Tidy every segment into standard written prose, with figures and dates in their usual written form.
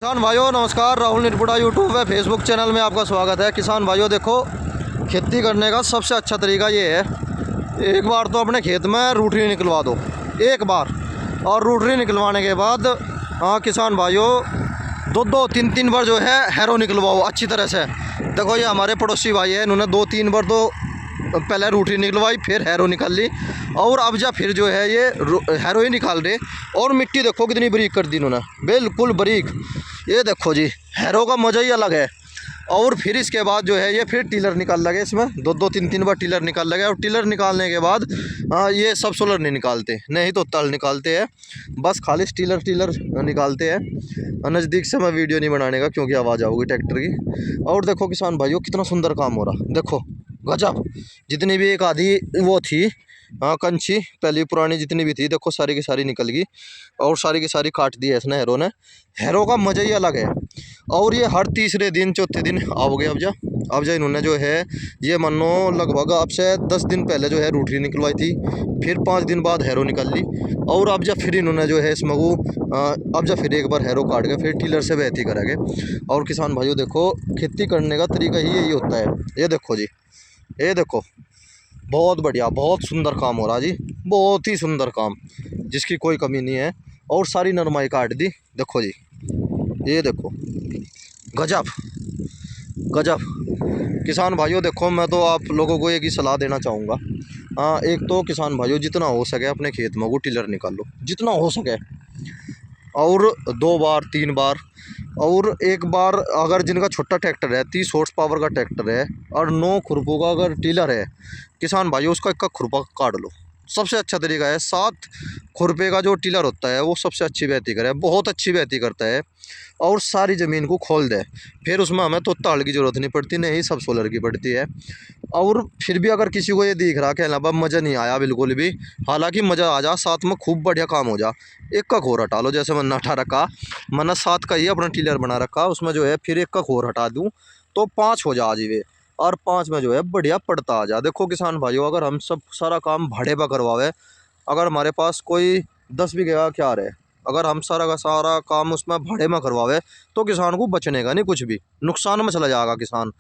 किसान भाइयों नमस्कार। राहुल निर्पुड़ा यूट्यूब व फेसबुक चैनल में आपका स्वागत है। किसान भाइयों देखो, खेती करने का सबसे अच्छा तरीका ये है, एक बार तो अपने खेत में रूटरी निकलवा दो एक बार, और रूटरी निकलवाने के बाद किसान भाइयों दो दो तीन तीन बार जो है हैरो निकलवाओ अच्छी तरह से। देखो ये हमारे पड़ोसी भाई है, इन्होंने 2-3 बार तो पहले रूटरी निकलवाई, फिर हैरो निकाल ली, और अब जा फिर जो है ये हैरो ही निकाल रहे। और मिट्टी देखो कितनी बारीक कर दी इन्होंने, बिल्कुल बारीक। ये देखो जी, हैरो का मज़ा ही अलग है। और फिर इसके बाद जो है ये फिर टिलर निकाल लगे, इसमें 2-3 बार टिलर निकाल लगे। और टिलर निकालने के बाद ये सब सोलर नहीं निकालते, नहीं तो तल निकालते हैं, बस खाली टिलर निकालते हैं। नज़दीक से मैं वीडियो नहीं बनाने का क्योंकि आवाज़ आओगी ट्रैक्टर की। और देखो किसान भाइयों कितना सुंदर काम हो रहा, देखो गजब। जितनी भी एक आधी वो थी कंची पहली पुरानी जितनी भी थी, देखो सारी की सारी निकल गई, और सारी की सारी काट दी है इसने हैरो ने। हैरो का मज़ा ही अलग है। और ये हर तीसरे दिन चौथे दिन आओगे। अब जा इन्होंने जो है ये मानो लगभग अब से 10 दिन पहले जो है रूटरी निकलवाई थी, फिर 5 दिन बाद हैरो निकल ली, और अब जा फिर इन्होंने जो है इसमें वो अब जा फिर एक बार हैरो काट के फिर टिलर से बहती करेंगे। और किसान भाइयों देखो, खेती करने का तरीका ही यही होता है। ये देखो जी, ये देखो बहुत बढ़िया, बहुत सुंदर काम हो रहा जी, बहुत ही सुंदर काम जिसकी कोई कमी नहीं है। और सारी नरमाई काट दी, देखो जी, ये देखो गजब गजब। किसान भाइयों देखो, मैं तो आप लोगों को एक ही सलाह देना चाहूँगा। एक तो किसान भाइयों जितना हो सके अपने खेत में वो टिलर निकालो जितना हो सके, और 2 बार 3 बार, और एक बार अगर जिनका छोटा ट्रैक्टर है 30 हॉर्स पावर का ट्रैक्टर है और 9 खुरपों का अगर टिलर है, किसान भाई उसका एक खुरपा काट लो, सबसे अच्छा तरीका है। 7 खुरपे का जो टिलर होता है वो सबसे अच्छी बहती करे, बहुत अच्छी बहती करता है, और सारी ज़मीन को खोल दे। फिर उसमें हमें तो ताल की ज़रूरत नहीं पड़ती, नहीं सब सोलर की पड़ती है। और फिर भी अगर किसी को ये दिख रहा कि अलावा मज़ा नहीं आया बिल्कुल भी, हालांकि मज़ा आ जा, साथ में खूब बढ़िया काम हो जा, एक का खोर हटा लो। जैसे मैंने हटा रखा, मैंने 7 का ही अपना टिलर बना रखा, उसमें जो है फिर एक का खोर हटा दूँ तो 5 हो जा आजीवे, और 5 में जो है बढ़िया पड़ता आ जा। देखो किसान भाइयों, अगर हम सब सारा काम भाड़े पर करवावे, अगर हमारे पास कोई 10 बीघे का क्या रहे, अगर हम सारा का सारा काम उसमें भाड़े में करवावे तो किसान को बचने का नहीं, कुछ भी नुकसान में चला जाएगा किसान।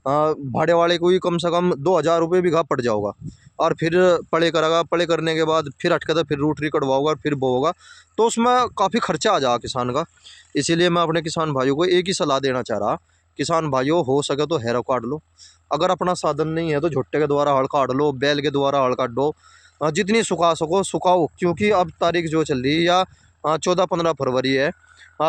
भाड़े वाले को ही कम से कम 2,000 रुपये बीघा पड़ जाओगा, और फिर पड़े करेगा, पड़े करने के बाद फिर अटके तो फिर रूटरी कटवाओगा, फिर बोगा, तो उसमें काफ़ी खर्चा आ जाएगा किसान का। इसीलिए मैं अपने किसान भाइयों को एक ही सलाह देना चाह रहा, किसान भाइयों हो सके तो हैरो काट लो, अगर अपना साधन नहीं है तो झुट्टे के द्वारा हल काट लो, बैल के द्वारा हल काट दो, जितनी सुखा सको सुखाओ, क्योंकि अब तारीख जो चल रही है या 14-15 फरवरी है।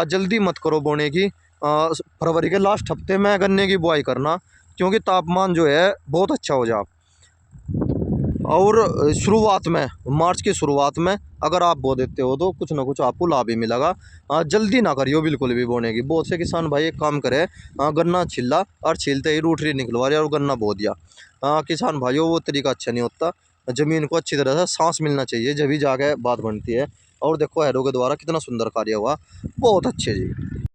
जल्दी मत करो बोने की, फरवरी के लास्ट हफ्ते में गन्ने की बुआई करना, क्योंकि तापमान जो है बहुत अच्छा हो जा। और शुरुआत में मार्च की शुरुआत में अगर आप बो देते हो तो कुछ ना कुछ आपको लाभ ही मिलेगा। जल्दी ना करियो बिल्कुल भी बोने की। बहुत से किसान भाई एक काम करे, गन्ना छिल्ला और छीलते ही रूटरी निकलवा रहे और गन्ना बो दिया। किसान भाइयों वो तरीका अच्छा नहीं होता, ज़मीन को अच्छी तरह से सांस मिलना चाहिए, जब भी जाके बात बनती है। और देखो हैरो के द्वारा कितना सुंदर कार्य हुआ, बहुत अच्छे जी।